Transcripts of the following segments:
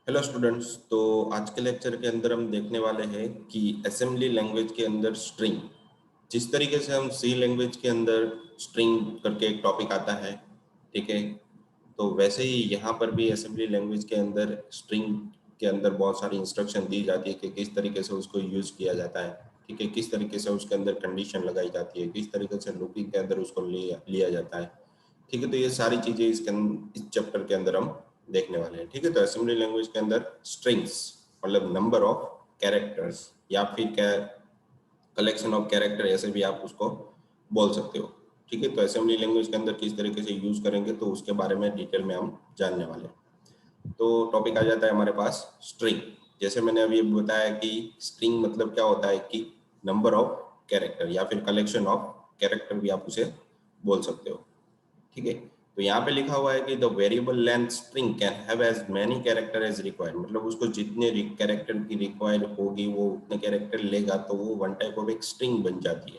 Hello students. तो आज के लेक्चर के अंदर हम देखने वाले हैं कि असेंबली लैंग्वेज के अंदर स्ट्रिंग, जिस तरीके से हम सी लैंग्वेज के अंदर स्ट्रिंग करके एक टॉपिक आता है, ठीक है, तो वैसे ही यहाँ पर भी असेंबली लैंग्वेज के अंदर स्ट्रिंग के अंदर बहुत सारी इंस्ट्रक्शन दी जाती है कि किस तरीके से उसको यूज़ किया जाता है, ठीक है, किस तरीके से उसके अंदर कंडीशन लगाई जाती है, किस तरीके से लूपिंग के अंदर उसको लिया जाता है, ठीक है। तो ये सारी चीज़ें इस चैप्टर के अंदर हम देखने वाले हैं, ठीक है। तो असेंबली लैंग्वेज के अंदर स्ट्रिंग्स मतलब नंबर ऑफ कैरेक्टर्स या फिर कलेक्शन ऑफ कैरेक्टर, ऐसे भी आप उसको बोल सकते हो, ठीक है। तो असेंबली लैंग्वेज के अंदर किस तरीके से यूज करेंगे तो उसके बारे में डिटेल में हम जानने वाले हैं। तो टॉपिक आ जाता है हमारे पास स्ट्रिंग। जैसे मैंने अभी बताया कि स्ट्रिंग मतलब क्या होता है कि नंबर ऑफ कैरेक्टर या फिर कलेक्शन ऑफ कैरेक्टर भी आप उसे बोल सकते हो, ठीक है। तो यहाँ पे लिखा हुआ है कि the variable length string can have as many character as required, मतलब उसको जितने कैरेक्टर की रिक्वायर्ड होगी वो उतने कैरेक्टर लेगा तो वो वन टाइप ऑफ एक स्ट्रिंग बन जाती है,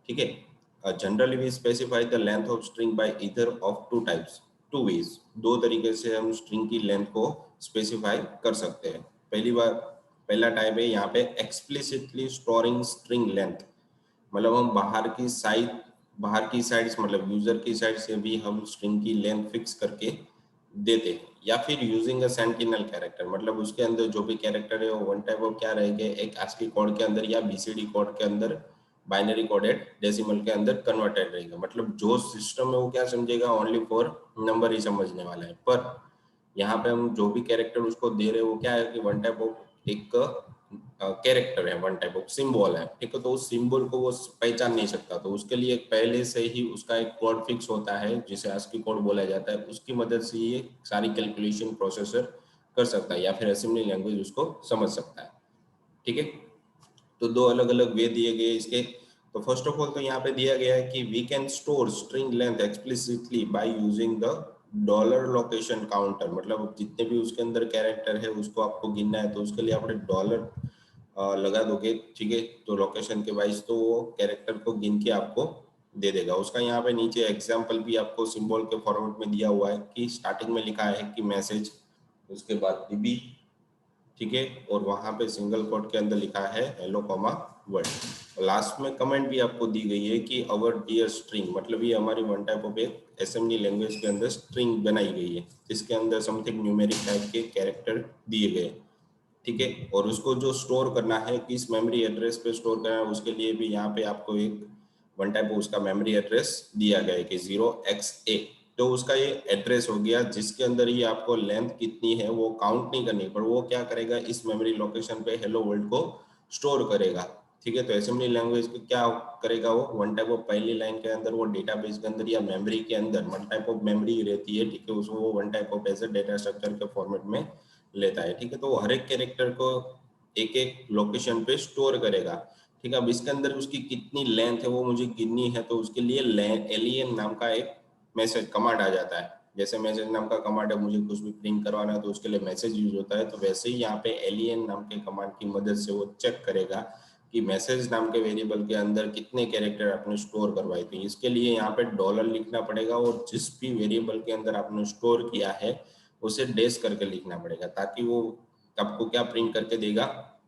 ठीक है। Generally we specify the length of string by either of two types, two ways, दो तरीके से हम स्ट्रिंग की लेंथ को स्पेसिफाई कर सकते हैं। पहला टाइप है यहाँ पे एक्सप्लिसिटली स्टोरिंग स्ट्रिंग लेंथ, मतलब हम बाहर की साइड्स मतलब यूजर की साइड से भी हम स्ट्रिंग की लेंथ फिक्स करके देते हैं, या फिर यूजिंग अ सेंटिनल कैरेक्टर, मतलब उसके अंदर जो भी कैरेक्टर है वो वन टाइप ऑफ क्या रहेंगे, एक ASCII कोड के अंदर या BCD कोड के अंदर बाइनरी कोडेड डेसिमल के अंदर कन्वर्टेड रहेगा, मतलब जो सिस्टम है वो क्या समझेगा, ओनली फॉर नंबर ही समझने वाला है। पर यहाँ पे हम जो भी कैरेक्टर उसको दे रहे हैं वो क्या है कि वन टाइप ऑफ एक कैरेक्टर है, वन टाइप ऑफ सिंबल है, ठीक है। तो उस सिंबल को वो पहचान नहीं सकता, तो उसके लिए पहले से ही उसका एक कोड फिक्स होता है जिसे ASCII कोड बोला जाता है, उसकी मदद से ये सारी कैलकुलेशन प्रोसेसर कर सकता है या फिर असेंबली लैंग्वेज उसको समझ सकता है, ठीक है। तो दो अलग अलग वे दिए गए इसके। तो फर्स्ट ऑफ ऑल तो यहाँ पे दिया गया है कि we can store string length explicitly by using the dollar location counter, मतलब जितने भी उसके अंदर कैरेक्टर है उसको आपको गिनना है तो उसके लिए आपने डॉलर लगा दोगे, ठीक है। तो लोकेशन के वाइज तो वो कैरेक्टर को गिन के आपको दे देगा। उसका यहाँ पे नीचे एग्जाम्पल भी आपको सिंबल के फॉर्मेट में दिया हुआ है कि स्टार्टिंग में लिखा है कि मैसेज, उसके बाद DB, ठीक है, और वहां पे सिंगल कोट के अंदर लिखा है हेलो कॉमा वर्ड। लास्ट में कमेंट भी आपको दी गई है कि अवर डियर स्ट्रिंग, मतलब ये हमारी वन टाइप ऑफ एक असेंबली लैंग्वेज के अंदर स्ट्रिंग बनाई गई है जिसके अंदर समथिंग न्यूमेरिक टाइप के कैरेक्टर दिए गए, ठीक है। और उसको जो स्टोर करना है, किस मेमोरी एड्रेस पे स्टोर करना है, उसके लिए भी यहाँ पे आपको एक वन टाइप उसका मेमोरी एड्रेस दिया गया है कि 0xA। तो उसका ये एड्रेस हो गया जिसके अंदर ही आपको लेंथ कितनी है वो काउंट नहीं करनी, पर वो क्या करेगा, इस मेमोरी लोकेशन पे हेलो वर्ल्ड को स्टोर करेगा, ठीक है। तो असेंबली लैंग्वेज को क्या करेगा, वो वन टाइप ऑफ पहली लाइन के अंदर वो डेटाबेस के अंदर या मेमोरी के अंदर वन टाइप ऑफ मेमोरी रहती है, ठीक है, उसको वो वन टाइप ऑफ ऐसे डेटा स्ट्रक्चर के फॉर्मेट में लेता है, ठीक है। तो हर एक कैरेक्टर को एक एक लोकेशन पे स्टोर करेगा, ठीक है। अब इसके अंदर उसकी कितनी लेंथ है वो मुझे गिननी है, तो उसके लिए एलियन नाम का एक मैसेज कमांड आ जाता है। जैसे मैसेज नाम का कमांड है, मुझे कुछ भी प्रिंट करवाना है तो उसके लिए मैसेज यूज होता है, तो वैसे ही यहाँ पे एलियन नाम के कमांड की मदद से वो चेक करेगा कि मैसेज नाम के वेरिएबल के अंदर कितने कैरेक्टर आपने स्टोर करवाए थे। इसके लिए यहाँ पे डॉलर लिखना पड़ेगा और जिस भी वेरिएबल के अंदर आपने स्टोर किया है उसे डैश करके लिखना पड़ेगा, ताकि वो आपको क्या प्रिंट करके देगा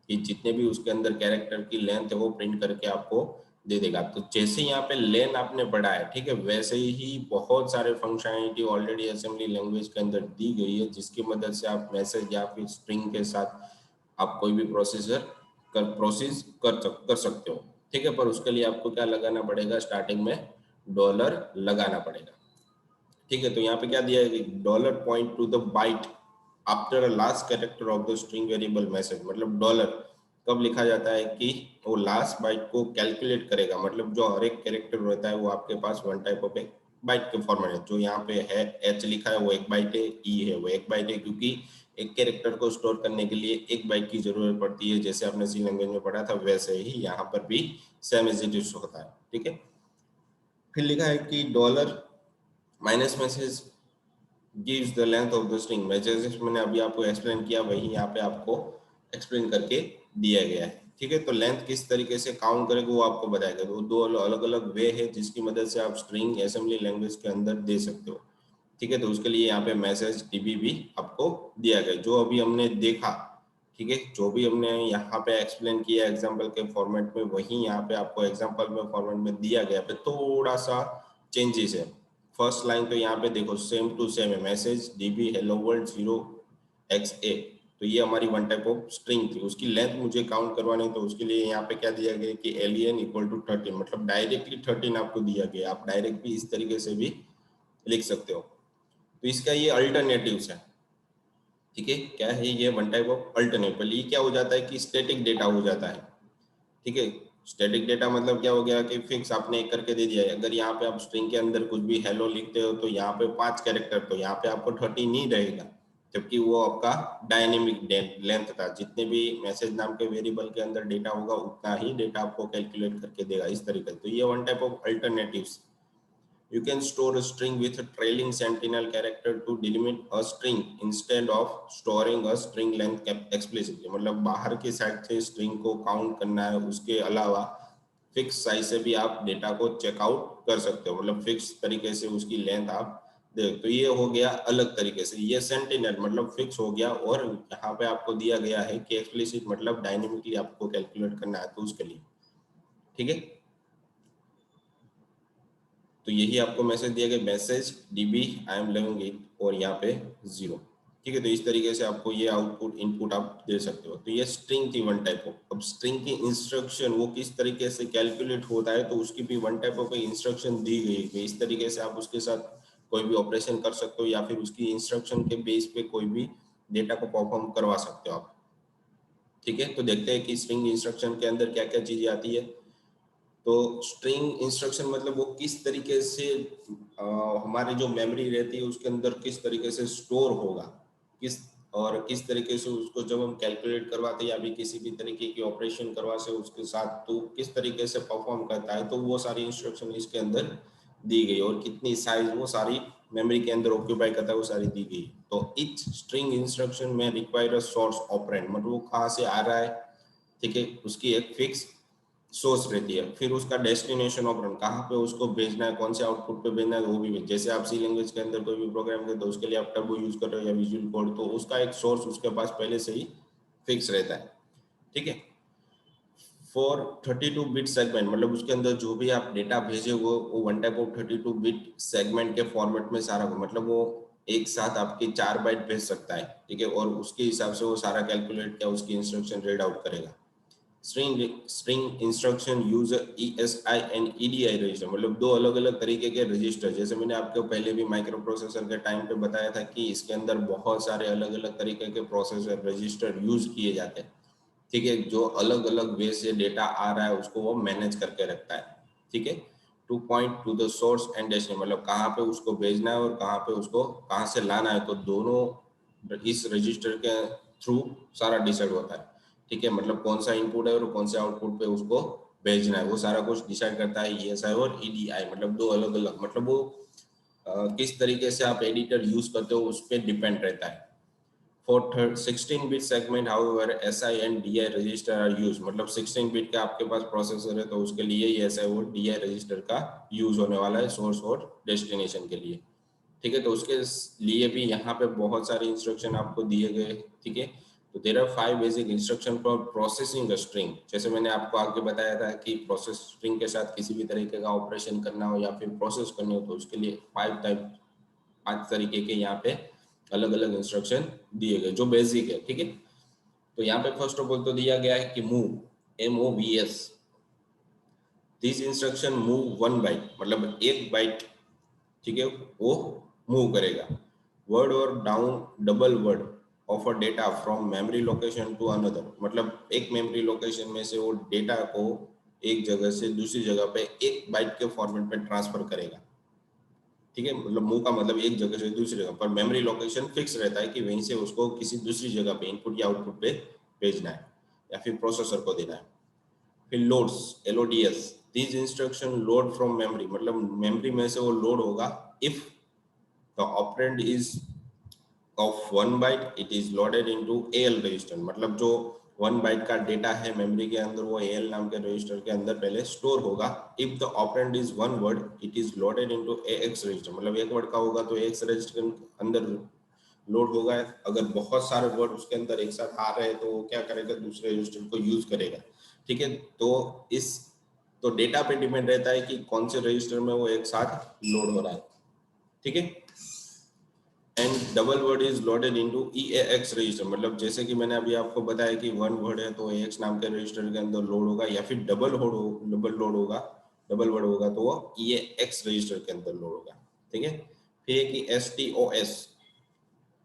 कि जितने भी उसके अंदर कैरेक्टर की लेंथ है वो प्रिंट करके आपको दे देगा। तो जैसे यहाँ पे लेन आपने पढ़ा है, ठीक है, वैसे ही बहुत सारे फंक्शनैलिटी ऑलरेडी असेंबली लैंग्वेज के अंदर दी गई है जिसकी मदद से आप मैसेज या फिर स्ट्रिंग के साथ आप कोई भी प्रोसेस कर सकते हो, ठीक है। पर उसके लिए आपको क्या लगाना पड़ेगा, स्टार्टिंग में डॉलर लगाना पड़ेगा, ठीक है। तो यहाँ पे क्या दिया है, dollar point to the byte after last character of the string variable message, मतलब डॉलर कब लिखा जाता है कि वो लास्ट बाइट को कैलकुलेट करेगा, मतलब जो हर एक कैरेक्टर रहता है वो आपके पास वन टाइप ऑफ एक बाइट के फॉर्मेट है। जो यहाँ पे है H लिखा है वो एक बाइट है, E है वो एक बाइट है, क्योंकि एक कैरेक्टर को स्टोर करने के लिए एक बाइट की जरूरत पड़ती है, जैसे आपने सी लैंग्वेज में पढ़ा था वैसे ही यहाँ पर भी सेम एज इट इज होता है, ठीक है। फिर लिखा है कि dollar minus message gives the length of the string, मैं जैसे मैंने अभी आपको एक्सप्लेन किया वही यहाँ पे आपको एक्सप्लेन करके दिया गया है, ठीक है। तो लेंथ किस तरीके से काउंट करेगा वो आपको बताएगा। वो दो अलग अलग वे है जिसकी मदद से आप स्ट्रिंग असेंबली लैंग्वेज के अंदर दे सकते हो, ठीक है। तो उसके लिए यहाँ पे मैसेज डीबी भी आपको दिया गया, जो अभी हमने देखा, ठीक है, जो भी हमने यहाँ पे एक्सप्लेन किया एग्जाम्पल के फॉर्मेट में, वही यहाँ पे आपको एग्जाम्पल में फॉर्मेट में दिया गया, पे थोड़ा सा चेंजेस है। फर्स्ट लाइन तो यहाँ पे देखो सेम टू सेम है, message dB hello world 0xa, तो ये हमारी वन टाइप ऑफ स्ट्रिंग थी। उसकी लेंथ मुझे काउंट करवानी, तो उसके लिए यहाँ पे क्या दिया गया कि एलियन इक्वल टू 13, मतलब डायरेक्टली 13 आपको दिया गया। आप डायरेक्ट भी इस तरीके से भी लिख सकते हो। तो इसका ये अल्टरनेटिव्स है, ठीक है। क्या है ये? One type of alternative. ये क्या हो जाता है कि स्टैटिक डेटा हो जाता है, ठीक है। स्टैटिक डेटा मतलब क्या हो गया कि फिक्स आपने एक करके दे दिया है। अगर यहाँ पे आप स्ट्रिंग के अंदर कुछ भी हेलो लिखते हो तो यहाँ पे 5 कैरेक्टर, तो यहाँ पे आपको 13 नहीं रहेगा, जबकि वो आपका डायनेमिक लेंथ था। जितने भी मैसेज नाम के वेरिएबल के अंदर डेटा होगा उतना ही डेटा आपको कैलकुलेट करके देगा, इस तरीके से। तो ये one type of alternatives. You can store a string with a trailing sentinel character to delimit a string instead of storing a string length explicitly। मतलब बाहर के साइड से स्ट्रिंग को काउंट करना है, उसके अलावा फिक्स साइज से भी आप डेटा को चेकआउट कर सकते हो, मतलब फिक्स तरीके से उसकी लेंथ आप दे। तो ये हो गया अलग तरीके से, ये सेंटिनल मतलब फिक्स हो गया। और यहाँ पे आपको दिया गया है कि एक्सप्लिसिट मतलब डायनेमिकली आपको कैलकुलेट करना है, तो उसके लिए, ठीक है। तो यही आपको मैसेज दिया गया, message dB I am living it, और यहाँ पे 0, ठीक है। तो इस तरीके से आपको ये आउटपुट इनपुट आप दे सकते हो। तो ये स्ट्रिंग थी वन टाइप ऑफ। अब स्ट्रिंग की इंस्ट्रक्शन वो किस तरीके से कैलकुलेट होता है, तो उसकी भी वन टाइप ऑफ इंस्ट्रक्शन दी गई है। इस तरीके से आप उसके साथ कोई भी ऑपरेशन कर सकते हो, या फिर उसकी इंस्ट्रक्शन के बेस पे कोई भी डेटा को परफॉर्म करवा सकते हो आप, ठीक है। तो देखते हैं कि स्ट्रिंग इंस्ट्रक्शन के अंदर क्या क्या चीजें आती है। तो स्ट्रिंग इंस्ट्रक्शन मतलब वो किस तरीके से हमारी जो मेमोरी रहती है उसके अंदर किस तरीके से स्टोर होगा, किस और किस तरीके से उसको जब हम कैलकुलेट करवाते हैं या भी किसी भी तरीके की ऑपरेशन करवा से उसके साथ, तो किस तरीके से परफॉर्म करता है, तो वो सारी इंस्ट्रक्शन इसके अंदर दी गई। और कितनी साइज वो सारी मेमोरी के अंदर ऑक्यूपाई करता है, वो सारी दी गई। तो ईच स्ट्रिंग इंस्ट्रक्शन में रिक्वायर अ सोर्स ऑपरेंड, मतलब वो कहाँ से आ रहा है, ठीक है, उसकी एक फिक्स सोर्स रहती है। फिर उसका डेस्टिनेशन ऑपरेंड, कहाँ पे उसको भेजना है, कौन से आउटपुट पे भेजना है, वो भी। जैसे आप सी लैंग्वेज के अंदर कोई भी प्रोग्राम दे, तो उसके लिए आप टर्बो यूज कर रहे हो या विजुअल कोड, तो उसका एक सोर्स उसके पास पहले से ही फिक्स रहता है, ठीक है। फॉर 32 बिट सेगमेंट, मतलब उसके अंदर जो भी आप डेटा भेजे वो one type of 32 bit segment के फॉर्मेट में सारा, मतलब वो एक साथ आपके 4 बाइट भेज सकता है, ठीक है। और उसके हिसाब से वो सारा कैलकुलेट किया उसकी इंस्ट्रक्शन रीड आउट करेगा। String instruction use ESI and EDI register, मतलब दो अलग अलग तरीके के रजिस्टर। जैसे मैंने आपको पहले भी माइक्रो प्रोसेसर के टाइम पे बताया था कि इसके अंदर बहुत सारे अलग अलग तरीके के प्रोसेसर रजिस्टर यूज किए जाते हैं, ठीक है, जो अलग अलग वे से डेटा आ रहा है उसको वो मैनेज करके रखता है, ठीक है। Two point to the source and destination, मतलब कहाँ पे उसको भेजना है और कहाँ पे उसको कहाँ से लाना है, तो दोनों इस रजिस्टर के थ्रू सारा डिसाइड होता है, ठीक है। मतलब कौन सा इनपुट है और कौन से आउटपुट पे उसको भेजना है, वो सारा कुछ डिसाइड करता है ESI और EDI, मतलब दो अलग अलग, मतलब वो किस तरीके से आप एडिटर यूज करते हो उस पर डिपेंड रहता है। For 16-bit segment, however, SI and DI register are used, मतलब 16 बिट का आपके पास प्रोसेसर है तो उसके लिए ये SI और DI रजिस्टर का यूज होने वाला है सोर्स और डेस्टिनेशन के लिए, ठीक है। तो उसके लिए भी यहाँ पे बहुत सारे इंस्ट्रक्शन आपको दिए गए, ठीक है। तो there are 5 basic instruction for processing a string. जैसे मैंने आपको आगे बताया था कि प्रोसेस स्ट्रिंग के साथ किसी भी तरीके का ऑपरेशन करना हो या फिर प्रोसेस करनी हो, तो उसके लिए 5 तरीके के यहाँ पे अलग अलग इंस्ट्रक्शन दिए गए जो बेसिक है, ठीक है। तो यहाँ पे फर्स्ट ऑफ ऑल तो दिया गया है कि move, MOVS, this instruction move 1 byte, मतलब 1 बाइट, ठीक है, वो मूव करेगा। वर्ड और down double word of a data from memory location to another, मतलब एक मेमोरी लोकेशन में से वो डेटा को एक जगह से दूसरी जगह पे 1 बाइट के फॉर्मेट में ट्रांसफर करेगा, ठीक है। मतलब मूव का मतलब एक जगह से दूसरी जगह पर, मेमोरी लोकेशन फिक्स रहता है कि वहीं से उसको किसी दूसरी जगह पे इनपुट या आउटपुट पे भेजना है या फिर प्रोसेसर को देना है। फिर loads, LODS, this instruction load from memory, मतलब मेमोरी में से वो लोड होगा if the operand is of 1 byte, it is loaded into AL register, मतलब जो 1 बाइट का डेटा है मेमोरी के अंदर, वो AL नाम के रजिस्टर के अंदर पहले स्टोर होगा। If the operand is 1 word it is loaded into AX register, मतलब 1 वर्ड का होगा तो AX रजिस्टर के अंदर लोड होगा। अगर बहुत सारे वर्ड उसके अंदर एक साथ आ रहे हैं तो वो क्या करेगा, दूसरे रजिस्टर को यूज करेगा। ठीक है, तो डेटा पे डिपेंड रहता है कि कौन से रजिस्टर में वो एक साथ लोड हो रहा है। ठीक है, and double word is loaded into EAX register, मतलब जैसे कि मैंने अभी आपको बताया कि 1 वर्ड है तो AX नाम के रजिस्टर के अंदर लोड होगा, या फिर डबल वर्ड होगा तो वो EAX रजिस्टर के अंदर लोड होगा। ठीक है, फिर कि STOS,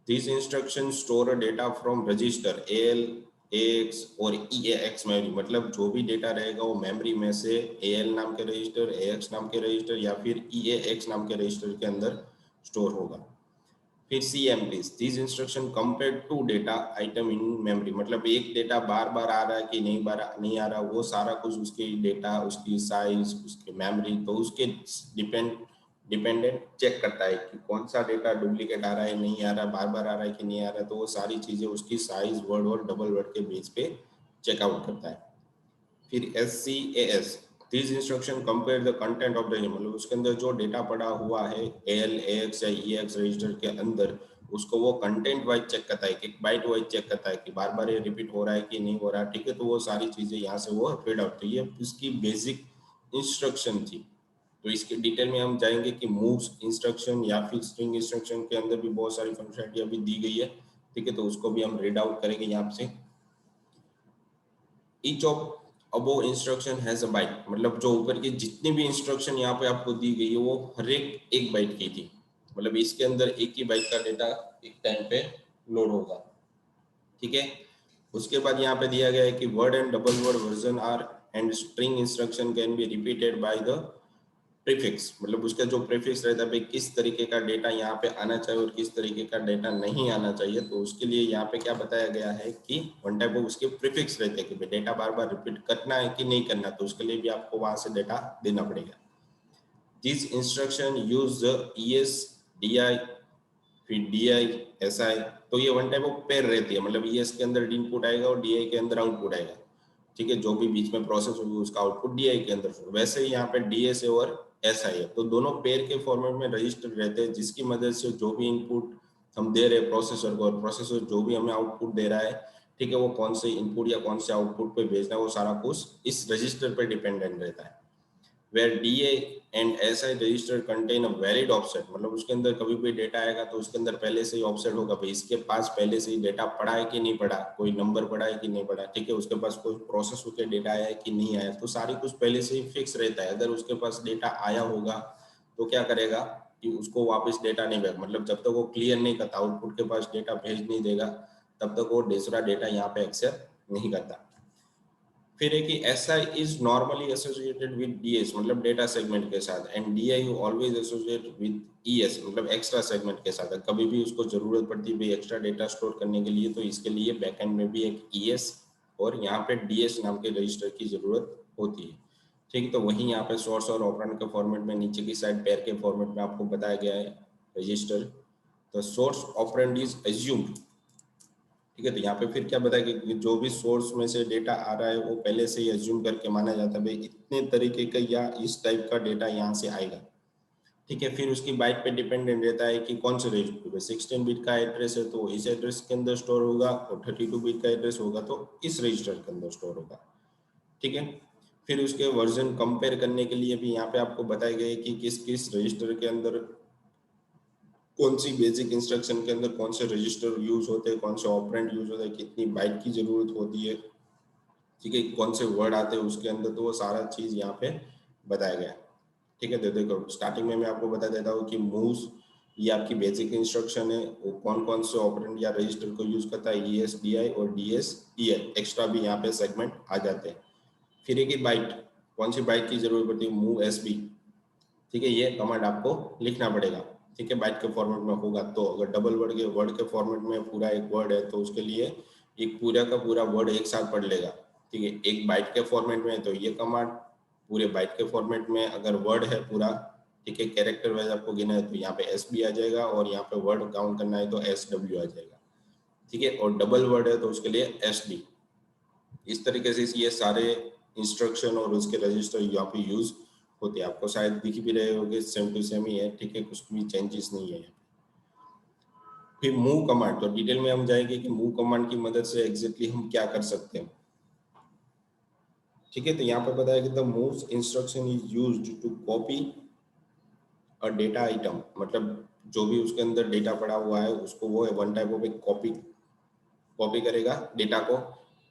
this instruction store data from register AL, AX और EAX मेमोरी, मतलब जो भी डेटा रहेगा वो मेमोरी में से AL नाम के रजिस्टर, AX नाम के रजिस्टर या फिर EAX नाम के रजिस्टर के अंदर स्टोर होगा। फिर CMPs, these instruction compared to data item in memory, मतलब एक डेटा बार बार आ रहा है कि नहीं आ रहा, वो सारा कुछ उसकी डेटा, उसकी साइज, उसकी मेमोरी, तो उसके डिपेंडेंट चेक करता है कि कौन सा डेटा डुप्लीकेट आ रहा है, नहीं आ रहा, बार बार आ रहा है कि नहीं आ रहा, तो वो सारी चीजें उसकी साइज, वर्ड और डबल वर्ड के बेस पे चेकआउट करता है। फिर SCAS, this instruction compare the content of the, मतलब उसके अंदर जो डेटा पड़ा हुआ है AL, AX या EX रजिस्टर के अंदर, उसको वो कंटेंट वाइज चेक करता है, कि बाइट वाइज चेक करता है कि बार बार ये रिपीट हो रहा है कि नहीं हो रहा। ठीक है, तो वो सारी चीजें यहाँ से वो रीड आउट, तो ये इसकी बेसिक इंस्ट्रक्शन थी। तो इसके डिटेल में हम जाएंगे कि मूव्स इंस्ट्रक्शन या फिर स्ट्रिंग इंस्ट्रक्शन के अंदर भी बहुत सारी फंक्शनलिटी अभी दी गई है। ठीक है, तो उसको भी हम रीड आउट करेंगे यहाँ से। Each of above instruction has a byte, मतलब जो ऊपर की जितनी भी इंस्ट्रक्शन यहाँ पे आपको दी गई है वो हर एक बाइट की थी, मतलब इसके अंदर एक ही बाइट का डेटा एक टाइम पे लोड होगा। ठीक है, उसके बाद यहाँ पे दिया गया है कि word and double word version are and string instruction can be repeated by the prefix, मतलब उसका जो प्रीफिक्स रहता है भाई किस तरीके का डेटा यहाँ पे आना चाहिए और किस तरीके का डेटा नहीं आना चाहिए, तो उसके लिए यहाँ पे क्या बताया गया है कि वन टाइप ऑफ उसके प्रीफिक्स रहते हैं कि भाई डेटा बार बार रिपीट करना है कि नहीं करना, तो उसके लिए भी आपको वहां से डेटा देना पड़ेगा। This instruction use ES, DI, फिर DI, SI, तो ये वन टाइप ऑफ पेयर रहती है, मतलब ES के अंदर इनपुट आएगा और DI के अंदर आउटपुट आएगा। ठीक है, जो भी बीच में प्रोसेस होगी उसका आउटपुट DI के अंदर, वैसे ही यहाँ पे DS और SI है, तो दोनों पेयर के फॉर्मेट में रजिस्टर रहते हैं, जिसकी मदद से जो भी इनपुट हम दे रहे हैं प्रोसेसर को और प्रोसेसर जो भी हमें आउटपुट दे रहा है, ठीक है, वो कौन से इनपुट या कौन से आउटपुट पे भेजना है वो सारा कुछ इस रजिस्टर पे डिपेंडेंट रहता है। where DA and SI register contain a valid offset, मतलब उसके अंदर कभी भी डेटा आएगा तो उसके अंदर पहले से ही ऑफसेट होगा, भाई इसके पास पहले से ही डेटा पड़ा है कि नहीं पड़ा, कोई नंबर पड़ा है कि नहीं पड़ा। ठीक है, उसके पास कोई प्रोसेस होकर डेटा आया है कि नहीं आया, तो सारी कुछ पहले से ही फिक्स रहता है। अगर उसके पास डेटा आया होगा तो क्या करेगा कि उसको वापस डेटा नहीं भेज, मतलब जब तक वो क्लियर नहीं करता, आउटपुट के पास डेटा भेज नहीं देगा, तब तक वो दूसरा डेटा यहाँ पे एक्सेप्ट नहीं करता। फिर है कि SI is normally associated with DS, मतलब डेटा सेगमेंट के साथ, and DI you always associate with ES, मतलब एक्स्ट्रा सेगमेंट के साथ। कभी भी उसको जरूरत पड़ती है एक्स्ट्रा डेटा स्टोर करने के लिए, तो इसके लिए बैकएंड में भी एक ES और यहाँ पे DS नाम के रजिस्टर की जरूरत होती है। ठीक है, तो वही यहाँ पे सोर्स और ऑपरेंड के फॉर्मेट में नीचे की साइड पेयर के फॉर्मेट में आपको बताया गया है रजिस्टर। तो सोर्स ऑपरेंड इज एज्यूम्ड। ठीक है, तो यहाँ पे फिर क्या बताया कि जो भी सोर्स में से डेटा आ रहा है वो पहले से ही एज्यूम करके माना जाता है भाई इतने तरीके का या इस टाइप का डेटा यहाँ से आएगा। ठीक है, फिर उसकी बाइट पे डिपेंडेंट रहता है कि कौन से रजिस्टर पे 16 बिट का एड्रेस है तो इस एड्रेस के अंदर स्टोर होगा, और 32 बिट का एड्रेस होगा तो इस रजिस्टर के अंदर स्टोर होगा। ठीक है, फिर उसके वर्जन कंपेयर करने के लिए भी यहाँ पे आपको बताए गए कि किस किस रजिस्टर के अंदर कौन सी बेसिक इंस्ट्रक्शन के अंदर कौन से रजिस्टर यूज होते हैं, कौन से ऑपरेंड यूज होते हैं, कितनी बाइट की जरूरत होती है। ठीक है, कौन से वर्ड आते हैं उसके अंदर, तो वो सारा चीज यहाँ पे बताया गया है। ठीक है, तो देखो स्टार्टिंग में मैं आपको बता देता हूँ कि मूव्स ये आपकी बेसिक इंस्ट्रक्शन है, वो कौन कौन से ऑपरेंड या रजिस्टर को यूज करता है, ES, DI और DS, EL, एक्स्ट्रा भी यहाँ पे सेगमेंट आ जाते हैं। फिर एक ही बाइट, कौन सी बाइट की जरूरत पड़ती है, मूव SB। ठीक है, ये कमांड आपको लिखना पड़ेगा। ठीक है, बाइट के फॉर्मेट में होगा, तो अगर डबल वर्ड के फॉर्मेट में पूरा एक वर्ड है तो उसके लिए एक पूरा का पूरा वर्ड एक साथ पढ़ लेगा। ठीक है, एक बाइट के फॉर्मेट में तो ये कमांड, पूरे बाइट के फॉर्मेट में अगर वर्ड है पूरा, ठीक है, कैरेक्टर वाइज आपको गिना है तो यहाँ पे SB आ जाएगा, और यहाँ पे वर्ड काउंट करना है तो SW आ जाएगा। ठीक है, और डबल वर्ड है तो उसके लिए SD। इस तरीके से ये सारे इंस्ट्रक्शन और उसके रजिस्टर यहाँ पे यूज होते हैं। आपको शायद दिख भी रहे होंगे, सेम टू सेम ही है, ठीक है, कुछ भी चेंजेस नहीं है। फिर मूव कमांड, तो डिटेल में हम जाएंगे कि मूव कमांड की मदद से एग्जैक्टली हम क्या कर सकते हैं। ठीक है, तो यहाँ पे बताया कि the move instruction is used to copy a data item, मतलब जो भी उसके अंदर डेटा पड़ा हुआ है उसको वो वन टाइप ऑफ एक कॉपी करेगा डेटा को,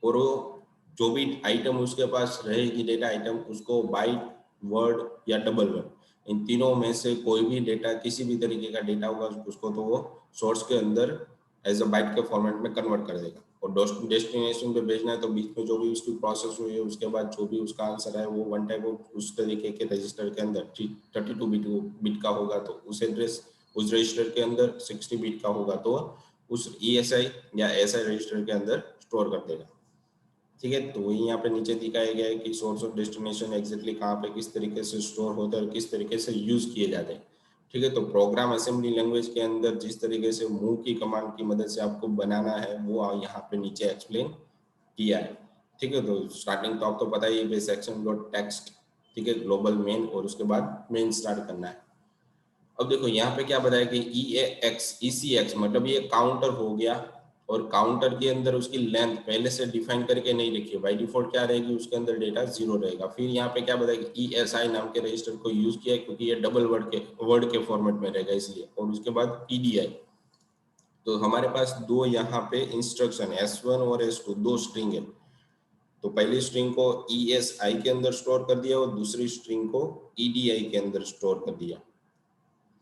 और वो जो भी आइटम उसके पास रहेगी डेटा आइटम, उसको बाइट, वर्ड या डबल वर्ड, इन तीनों में से कोई भी डेटा, किसी भी तरीके का डेटा होगा उसको तो वो सोर्स के अंदर एज अ बाइट के फॉर्मेट में कन्वर्ट कर देगा। और डेस्टिनेशन पे भेजना है तो बीच में जो भी उसकी प्रोसेस हुई है उसके बाद जो भी उसका आंसर है वो वन टाइप ऑफ उस तरीके के रजिस्टर के अंदर 32 बिट का होगा, तो उस एड्रेस उस रजिस्टर के अंदर 60 बिट का होगा तो उस ESI या SI रजिस्टर के अंदर स्टोर कर देगा। ठीक है, तो वही यहाँ पे नीचे दिखाया गया है कि सोर्स और डेस्टिनेशन एग्जैक्टली कहाँ पे किस तरीके से स्टोर होता है और किस तरीके से यूज किए जाते हैं। ठीक है, तो प्रोग्राम असेंबली लैंग्वेज के अंदर जिस तरीके से मूव की कमांड की मदद से आपको बनाना है वो यहाँ पे नीचे एक्सप्लेन किया है। ठीक है, तो स्टार्टिंग टॉप तो पता ही है, सेक्शन डॉट टेक्स्ट, ठीक है, ग्लोबल मेन, और उसके बाद मेन स्टार्ट करना है। अब देखो यहाँ पे क्या बताया कि ECX मतलब ये काउंटर हो गया, और काउंटर के अंदर उसकी लेंथ पहले से डिफाइन करके नहीं लिखी है, बाय डिफॉल्ट क्या रहेगी उसके अंदर डेटा 0 रहेगा। फिर यहाँ पे क्या बताया कि ESI नाम के रजिस्टर को यूज किया क्योंकि ये डबल वर्ड के फॉर्मेट में रहेगा इसलिए, और उसके बाद EDI। तो हमारे पास दो यहाँ पे इंस्ट्रक्शन S1 और S2 दो स्ट्रिंग है, तो पहली स्ट्रिंग को ESI के अंदर स्टोर कर दिया और दूसरी स्ट्रिंग को EDI के अंदर स्टोर कर दिया।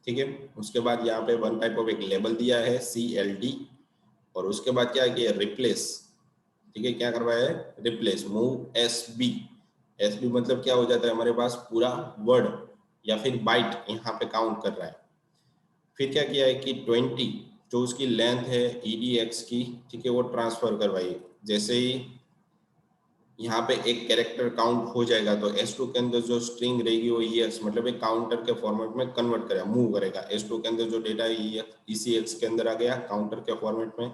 ठीक है, उसके बाद यहाँ पे वन टाइप ऑफ एक लेबल दिया है CLD, और उसके बाद क्या किया, रिप्लेस। ठीक है, क्या करवाया है, रिप्लेस मूव SB मतलब क्या हो जाता है, हमारे पास पूरा वर्ड या फिर बाइट यहाँ पे काउंट कर रहा है। फिर क्या किया है कि 20 जो उसकी लेंथ है EDX की, ठीक है, वो ट्रांसफर करवाई। जैसे ही यहाँ पे एक कैरेक्टर काउंट हो जाएगा तो S2 के अंदर जो स्ट्रिंग रहेगी वो EX मतलब एक काउंटर के फॉर्मेट में कन्वर्ट करेगा, मूव करेगा। S2 के अंदर जो डेटा है ECX के अंदर आ गया काउंटर के फॉर्मेट में,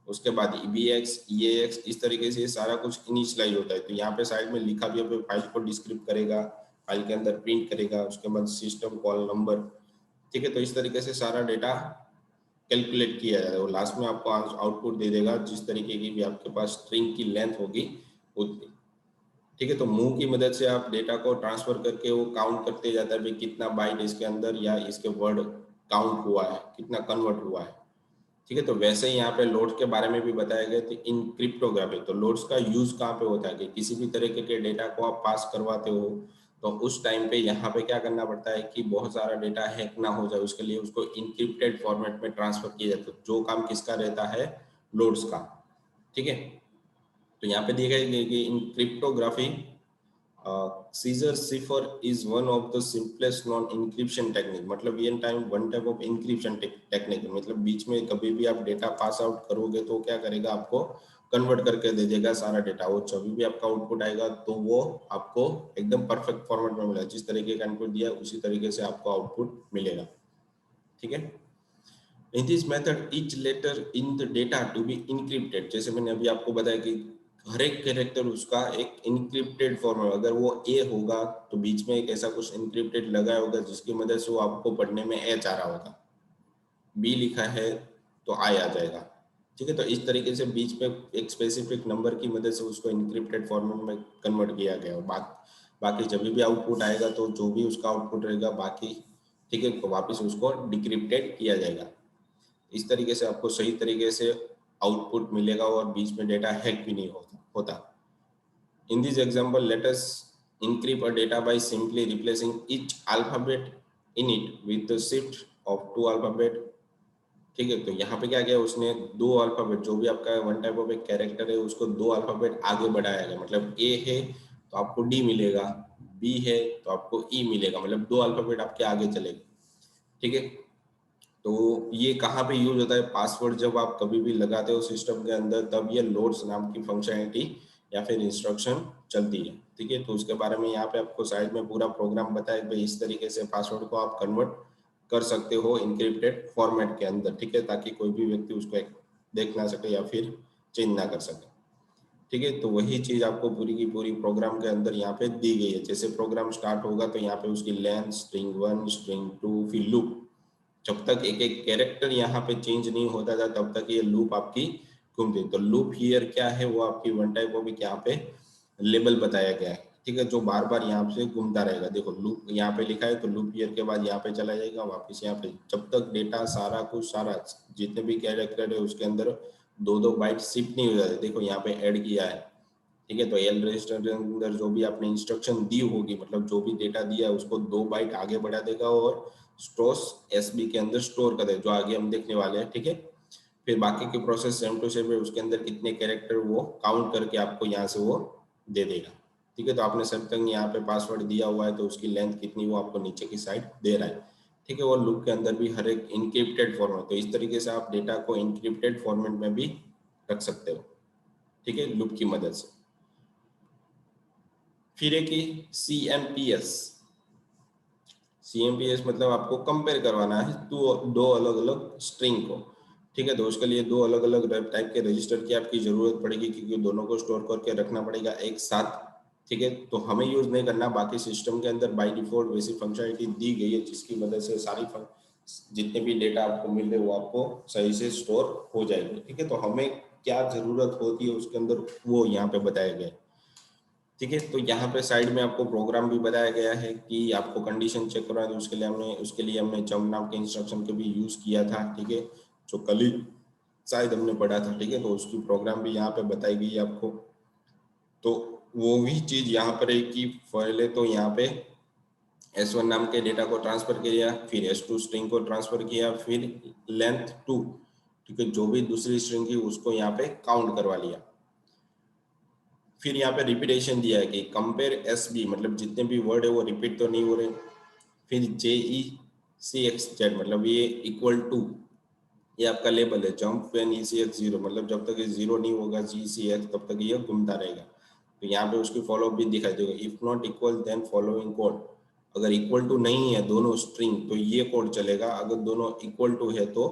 उसके बाद EBX EAX, इस तरीके से सारा कुछ इनिशियलाइज होता है। तो यहाँ पे साइड में लिखा भी है, फाइल को डिस्क्रिप्ट करेगा, फाइल के अंदर प्रिंट करेगा, उसके बाद सिस्टम कॉल नंबर। ठीक है, तो इस तरीके से सारा डेटा कैलकुलेट किया जाएगा और लास्ट में आपको आउटपुट दे देगा जिस तरीके की भी आपके पास स्ट्रिंग की लेंथ होगी उतनी। ठीक है, तो मूव की मदद से आप डेटा को ट्रांसफर करके वो काउंट करते जाता है भाई कितना बाइट इसके अंदर या इसके वर्ड काउंट हुआ है, कितना कन्वर्ट हुआ है। ठीक है, तो वैसे ही यहाँ पे लोड्स के बारे में भी बताया गया कि इन क्रिप्टोग्राफी तो लोड्स का यूज कहाँ पे होता है कि किसी भी तरीके के डेटा को आप पास करवाते हो तो उस टाइम पे यहाँ पे क्या करना पड़ता है कि बहुत सारा डेटा हैक ना हो जाए, उसके लिए उसको इनक्रिप्टेड फॉर्मेट में ट्रांसफर किया जाता है। जो काम किसका रहता है, लोड्स का। ठीक है, तो यहाँ पे दिया गया कि in cryptography Caesar cipher is one of the simplest known encryption technique, मतलब ये time one type of encryption technique, मतलब बीच में कभी भी आप डेटा पास आउट करोगे तो क्या करेगा, आपको कन्वर्ट करके दे देगा सारा डेटा। वो जब भी आपका आउटपुट आएगा तो वो आपको एकदम परफेक्ट फॉर्मेट में मिलेगा, जिस तरीके का इनपुट दिया उसी तरीके से आपको आउटपुट मिलेगा। ठीक है, in this method each letter in the data to be encrypted, जैसे मैंने अभी आपको बताया कि हर एक कैरेक्टर उसका एक इनक्रिप्टेड फॉर्म है। अगर वो A होगा तो बीच में एक ऐसा कुछ इनक्रिप्टेड लगा होगा जिसकी मदद से वो आपको पढ़ने में H आ रहा होगा, B लिखा है तो I आ जाएगा। ठीक है, तो इस तरीके से बीच में एक स्पेसिफिक नंबर की मदद से उसको इनक्रिप्टेड फॉर्मेट में कन्वर्ट किया गया। बाकी जब भी आउटपुट आएगा तो जो भी उसका आउटपुट रहेगा बाकी, ठीक है, तो वापस उसको डिक्रिप्टेड किया जाएगा। इस तरीके से आपको सही तरीके से आउटपुट मिलेगा और बीच में डेटा हैक भी नहीं होता। In this example, let us encrypt a data by simply replacing each alphabet in it with the shift of 2 alphabet। ठीक है, तो यहाँ पे क्या किया उसने, दो अल्फाबेट जो भी आपका वन टाइप ऑफ एक कैरेक्टर है उसको दो अल्फाबेट आगे बढ़ाया गया, मतलब A है तो आपको D मिलेगा, B है तो आपको E मिलेगा, मतलब दो अल्फाबेट आपके आगे चलेंगे। ठीक है, तो ये कहाँ पे यूज होता है, पासवर्ड जब आप कभी भी लगाते हो सिस्टम के अंदर तब ये लोड्स नाम की फंक्शनैलिटी या फिर इंस्ट्रक्शन चलती है। ठीक है, तो उसके बारे में यहाँ पे आपको साइड में पूरा प्रोग्राम बताया कि इस तरीके से पासवर्ड को आप कन्वर्ट कर सकते हो इनक्रिप्टेड फॉर्मेट के अंदर। ठीक है, ताकि कोई भी व्यक्ति उसको देख ना सके या फिर चेंज ना कर सके। ठीक है। तो वही चीज आपको पूरी की पूरी प्रोग्राम के अंदर यहाँ पे दी गई है। जैसे प्रोग्राम स्टार्ट होगा तो यहाँ पे उसकी लेंथ, स्ट्रिंग 1, स्ट्रिंग 2, फिर लूप। जब तक एक एक कैरेक्टर यहाँ पे चेंज नहीं होता था तब तक ये लूप आपकी घूमती। तो लूप हियर क्या है, वो आपकी वन टाइप ऑफ यहाँ पे लेबल बताया गया है, ठीक है, जो बार बार यहाँ से घूमता रहेगा। देखो लूप यहाँ पे लिखा है तो लूप ईयर के बाद यहाँ पे चला जाएगा वापस यहाँ पे, जब तक डेटा सारा कुछ सारा जितने भी कैरेक्टर है उसके अंदर 2-2 बाइट शिफ्ट नहीं हो जाते। देखो यहाँ पे ऐड किया है, ठीक है। तो एल रजिस्टर के अंदर जो भी आपने इंस्ट्रक्शन दी होगी, मतलब जो भी डेटा दिया है उसको 2 बाइट आगे बढ़ा देगा और स्टोर्स एसबी के अंदर स्टोर कर देगा, जो आगे हम देखने वाले हैं, ठीक है। फिर बाकी की प्रोसेस सेम टू सेम है, उसके अंदर कितने कैरेक्टर वो काउंट करके आपको यहाँ से वो दे देगा, ठीक है। तो आपने सब तक यहाँ पे पासवर्ड दिया हुआ है तो उसकी लेंथ कितनी वो आपको नीचे की साइड दे रहा है, ठीक है। और लूप के अंदर भी हर एक इनक्रिप्टेड फॉर्मेट, तो इस तरीके से आप डेटा को इनक्रिप्टेड फॉर्मेट में भी रख सकते हो, ठीक है, लूप की मदद से। फिर है कि CMPS। CMPS मतलब आपको कंपेयर करवाना है दो अलग अलग स्ट्रिंग को, ठीक है। तो उसके लिए 2 अलग अलग टाइप के रजिस्टर की आपकी जरूरत पड़ेगी, क्योंकि दोनों को स्टोर करके रखना पड़ेगा एक साथ, ठीक है। तो हमें यूज नहीं करना, बाकी सिस्टम के अंदर बाय डिफॉल्ट वैसी फंक्शनलिटी दी गई है जिसकी मदद से सारी जितने भी डेटा आपको मिल रहे वो आपको सही से स्टोर हो जाएगी, ठीक है। तो हमें क्या जरूरत होती है उसके अंदर वो यहाँ पे बताया गया है, ठीक है। तो यहाँ पे साइड में आपको प्रोग्राम भी बताया गया है कि आपको कंडीशन चेक करना है, तो उसके लिए हमने जंप नाम के इंस्ट्रक्शन के भी यूज किया था, ठीक है, जो कल ही शायद हमने पढ़ा था, ठीक है। तो उसकी प्रोग्राम भी यहाँ पे बताई गई है आपको। तो वो भी चीज यहाँ पर है कि पहले तो यहाँ पे S1 नाम के डेटा को ट्रांसफर किया, फिर S2 स्ट्रिंग को ट्रांसफर किया, फिर लेंथ 2, ठीक है, जो भी दूसरी स्ट्रिंग थी उसको यहाँ पे काउंट करवा लिया। फिर यहाँ पे रिपीटेशन दिया है कि कंपेयर SB, मतलब जितने भी वर्ड है वो रिपीट तो नहीं हो रहे। फिर JECX मतलब ये इक्वल टू, ये आपका लेबल है, जंप व्हेन ECX 0, मतलब जब तक ये 0 नहीं होगा GCX तब तक ये घूमता रहेगा। तो यहाँ पे उसकी फॉलो भी दिखाई देगा, if not equal then following code. अगर इक्वल टू नहीं है दोनों स्ट्रिंग तो ये कोड चलेगा, अगर दोनों इक्वल टू है तो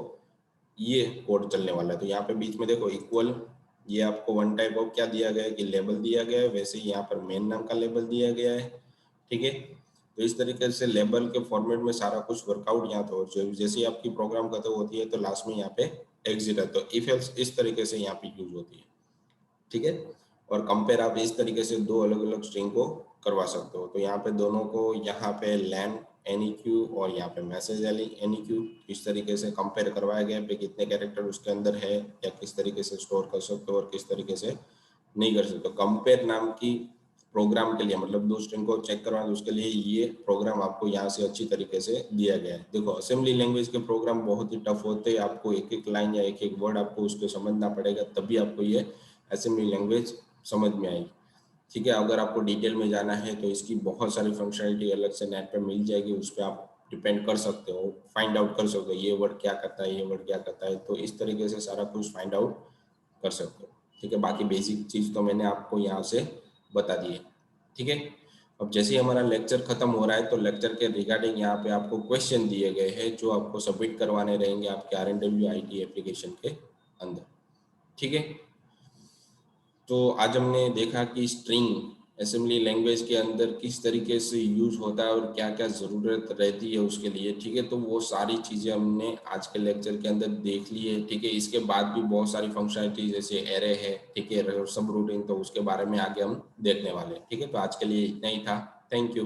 ये कोड चलने वाला है। तो यहाँ पे बीच में देखो इक्वल, ये आपको वन टाइप ऑफ क्या दिया गया है कि लेबल दिया गया है, वैसे ही यहाँ पर मेन नाम का लेबल दिया गया है, ठीक है। तो इस तरीके से लेबल के फॉर्मेट में सारा कुछ वर्कआउट यहाँ पे जैसे ही आपकी प्रोग्राम खत्म होती है तो लास्ट में यहाँ पे एग्जिट है, तो इफ एल्स इस तरीके से यहाँ पे यूज होती है, ठीक है। और कंपेयर आप इस तरीके से 2 अलग अलग स्ट्रिंग को करवा सकते हो। तो यहाँ पे दोनों को यहाँ पे लैन एनईक्यू और यहाँ पे मैसेज एनईक्यू इस तरीके से कंपेयर करवाया गया पे कितने कैरेक्टर उसके अंदर है या किस तरीके से स्टोर कर सकते हो और किस तरीके से नहीं कर सकते। कंपेयर नाम की प्रोग्राम के लिए, मतलब 2 स्ट्रिंग को चेक करवाना, तो उसके लिए ये प्रोग्राम आपको यहाँ से अच्छी तरीके से दिया गया है। देखो असेंबली लैंग्वेज के प्रोग्राम बहुत ही टफ होते हैं, आपको एक एक लाइन या एक एक वर्ड आपको उसको समझना पड़ेगा, तभी आपको ये असेंबली लैंग्वेज समझ में आएगी, ठीक है। अगर आपको डिटेल में जाना है तो इसकी बहुत सारी फंक्शनलिटी अलग से नेट पे मिल जाएगी, उस पर आप डिपेंड कर सकते हो, फाइंड आउट कर सकते हो ये वर्ड क्या करता है, ये वर्ड क्या करता है, तो इस तरीके से सारा कुछ फाइंड आउट कर सकते हो, ठीक है। बाकी बेसिक चीज तो मैंने आपको यहाँ से बता दी है, ठीक है। अब जैसे ही हमारा लेक्चर खत्म हो रहा है तो लेक्चर के रिगार्डिंग यहाँ पे आपको क्वेश्चन दिए गए हैं जो आपको सबमिट करवाने रहेंगे आपके RNW IT एप्लीकेशन के अंदर, ठीक है। तो आज हमने देखा कि स्ट्रिंग असेंबली लैंग्वेज के अंदर किस तरीके से यूज होता है और क्या क्या ज़रूरत रहती है उसके लिए, ठीक है। तो वो सारी चीज़ें हमने आज के लेक्चर के अंदर देख ली है, ठीक है। इसके बाद भी बहुत सारी फंक्शनलिटी जैसे एरे है, ठीक है, सब रूटीन, तो उसके बारे में आगे हम देखने वाले हैं, ठीक है। तो आज के लिए इतना ही था, थैंक यू।